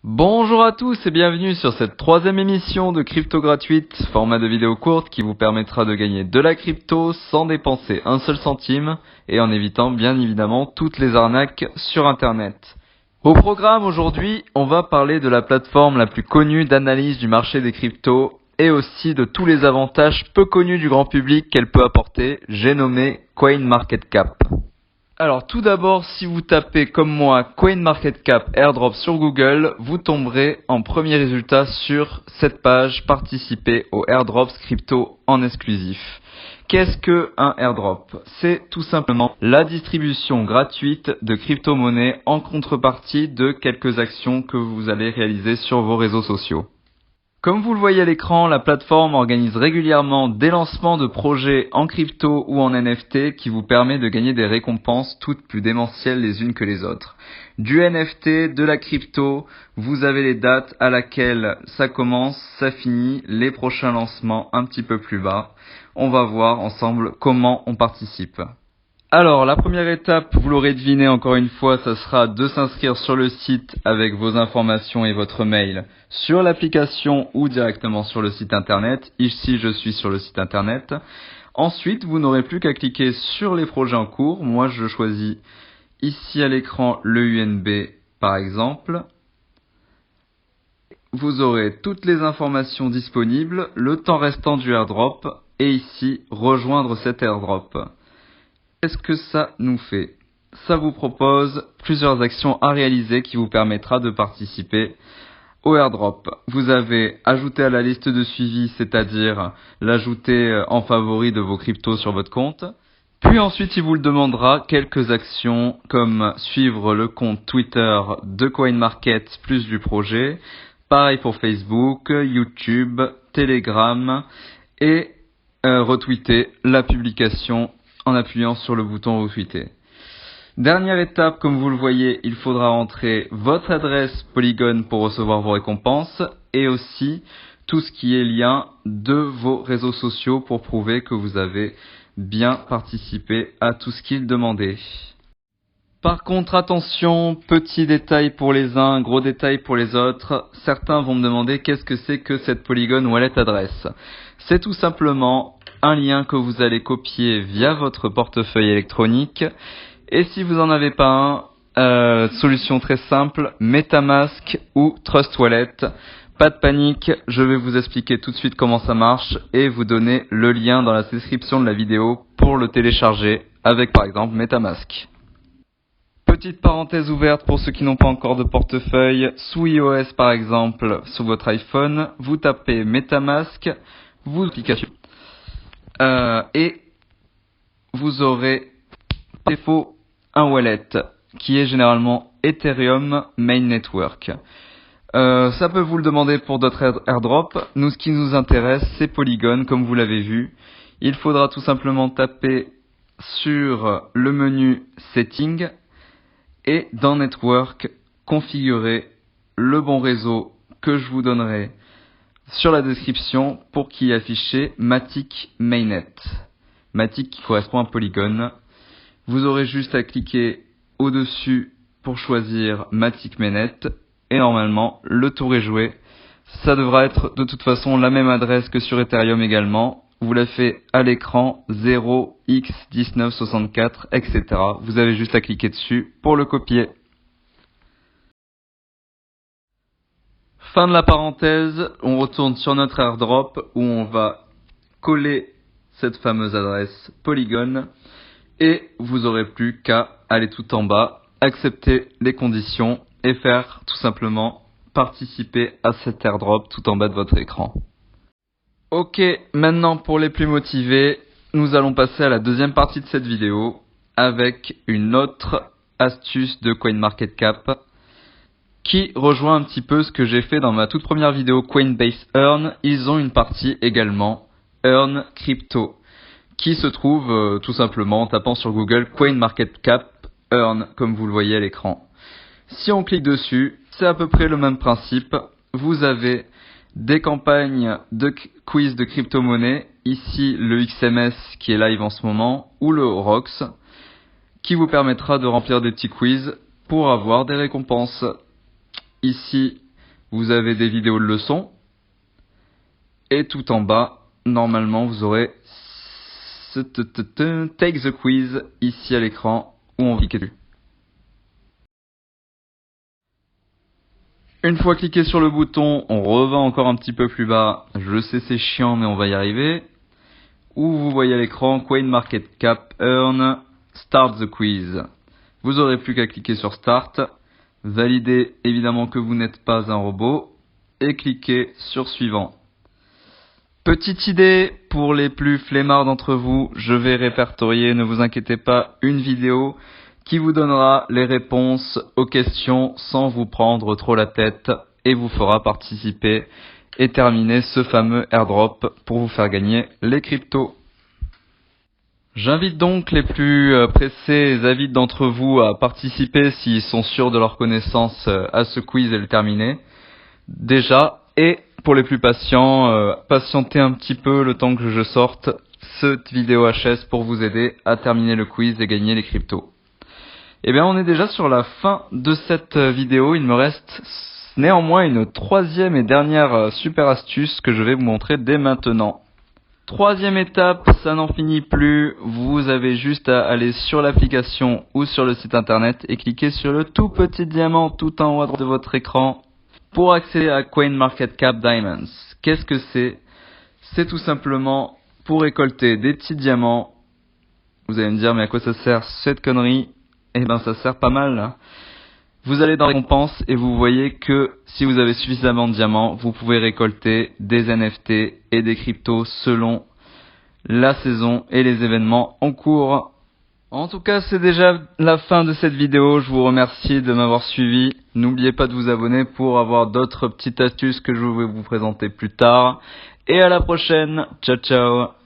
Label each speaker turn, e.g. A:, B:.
A: Bonjour à tous et bienvenue sur cette troisième émission de Crypto Gratuite, format de vidéo courte qui vous permettra de gagner de la crypto sans dépenser un seul centime et en évitant bien évidemment toutes les arnaques sur internet. Au programme aujourd'hui, on va parler de la plateforme la plus connue d'analyse du marché des cryptos et aussi de tous les avantages peu connus du grand public qu'elle peut apporter, j'ai nommé CoinMarketCap. Alors tout d'abord, si vous tapez comme moi CoinMarketCap Airdrop sur Google, vous tomberez en premier résultat sur cette page participer aux airdrops crypto en exclusif. Qu'est-ce que un airdrop? C'est tout simplement la distribution gratuite de crypto-monnaies en contrepartie de quelques actions que vous allez réaliser sur vos réseaux sociaux. Comme vous le voyez à l'écran, la plateforme organise régulièrement des lancements de projets en crypto ou en NFT qui vous permet de gagner des récompenses toutes plus démentielles les unes que les autres. Du NFT, de la crypto, vous avez les dates à laquelle ça commence, ça finit, les prochains lancements un petit peu plus bas. On va voir ensemble comment on participe. Alors, la première étape, vous l'aurez deviné encore une fois, ça sera de s'inscrire sur le site avec vos informations et votre mail sur l'application ou directement sur le site internet. Ici, je suis sur le site internet. Ensuite, vous n'aurez plus qu'à cliquer sur les projets en cours. Moi, je choisis ici à l'écran le UNB par exemple. Vous aurez toutes les informations disponibles, le temps restant du airdrop et ici, rejoindre cet airdrop. Qu'est-ce que ça nous fait? Ça vous propose plusieurs actions à réaliser qui vous permettra de participer au airdrop. Vous avez ajouté à la liste de suivi, c'est-à-dire l'ajouter en favori de vos cryptos sur votre compte. Puis ensuite, il vous le demandera quelques actions comme suivre le compte Twitter de CoinMarket plus du projet. Pareil pour Facebook, YouTube, Telegram et retweeter la publication en appuyant sur le bouton retweeter. Dernière étape, comme vous le voyez, il faudra entrer votre adresse Polygon pour recevoir vos récompenses et aussi tout ce qui est lien de vos réseaux sociaux pour prouver que vous avez bien participé à tout ce qu'il demandait. Par contre, attention, petit détail pour les uns, gros détail pour les autres. Certains vont me demander qu'est-ce que c'est que cette Polygon Wallet adresse. C'est tout simplement un lien que vous allez copier via votre portefeuille électronique. Et si vous n'en avez pas un, solution très simple, MetaMask ou Trust Wallet. Pas de panique, je vais vous expliquer tout de suite comment ça marche et vous donner le lien dans la description de la vidéo pour le télécharger avec par exemple MetaMask. Petite parenthèse ouverte pour ceux qui n'ont pas encore de portefeuille, sous iOS par exemple, sur votre iPhone, vous tapez MetaMask, vous application. Et vous aurez défaut un wallet qui est généralement Ethereum Main Network. Ça peut vous le demander pour d'autres airdrops. Nous, ce qui nous intéresse, c'est Polygon, comme vous l'avez vu. Il faudra tout simplement taper sur le menu Setting et dans Network, configurer le bon réseau que je vous donnerai sur la description pour qu'il y ait affiché Matic Mainnet. Matic qui correspond à Polygon. Vous aurez juste à cliquer au-dessus pour choisir Matic Mainnet et normalement le tour est joué. Ça devra être de toute façon la même adresse que sur Ethereum également. Vous la faites à l'écran 0x1964, etc. Vous avez juste à cliquer dessus pour le copier. Fin de la parenthèse, on retourne sur notre airdrop où on va coller cette fameuse adresse Polygon et vous aurez plus qu'à aller tout en bas, accepter les conditions et faire tout simplement participer à cet airdrop tout en bas de votre écran. Ok, maintenant pour les plus motivés, nous allons passer à la deuxième partie de cette vidéo avec une autre astuce de CoinMarketCap qui rejoint un petit peu ce que j'ai fait dans ma toute première vidéo Coinbase Earn. Ils ont une partie également Earn Crypto qui se trouve tout simplement en tapant sur Google CoinMarketCap Earn comme vous le voyez à l'écran. Si on clique dessus, c'est à peu près le même principe. Vous avez des campagnes de quiz de crypto-monnaie, ici le XMS qui est live en ce moment, ou le ROX, qui vous permettra de remplir des petits quiz pour avoir des récompenses. Ici, vous avez des vidéos de leçons. Et tout en bas, normalement, vous aurez Take the quiz ici à l'écran où on clique dessus. Une fois cliqué sur le bouton, on revient encore un petit peu plus bas. Je sais c'est chiant mais on va y arriver. Où vous voyez à l'écran CoinMarketCap Earn Start the quiz. Vous aurez plus qu'à cliquer sur Start, valider évidemment que vous n'êtes pas un robot et cliquer sur Suivant. Petite idée pour les plus flemmards d'entre vous, je vais répertorier, ne vous inquiétez pas, une vidéo qui vous donnera les réponses aux questions sans vous prendre trop la tête et vous fera participer et terminer ce fameux airdrop pour vous faire gagner les cryptos. J'invite donc les plus pressés et avides d'entre vous à participer s'ils sont sûrs de leur connaissance à ce quiz et le terminer. Déjà, et pour les plus patients, patientez un petit peu le temps que je sorte cette vidéo HS pour vous aider à terminer le quiz et gagner les cryptos. Eh bien, on est déjà sur la fin de cette vidéo. Il me reste néanmoins une troisième et dernière super astuce que je vais vous montrer dès maintenant. Troisième étape, ça n'en finit plus. Vous avez juste à aller sur l'application ou sur le site internet et cliquer sur le tout petit diamant tout en haut à droite de votre écran pour accéder à CoinMarketCap Diamonds. Qu'est-ce que c'est? C'est tout simplement pour récolter des petits diamants. Vous allez me dire, mais à quoi ça sert cette connerie? Eh ben, ça sert pas mal. Vous allez dans récompense et vous voyez que si vous avez suffisamment de diamants, vous pouvez récolter des NFT et des cryptos selon la saison et les événements en cours. En tout cas, c'est déjà la fin de cette vidéo. Je vous remercie de m'avoir suivi. N'oubliez pas de vous abonner pour avoir d'autres petites astuces que je vais vous présenter plus tard. Et à la prochaine. Ciao, ciao.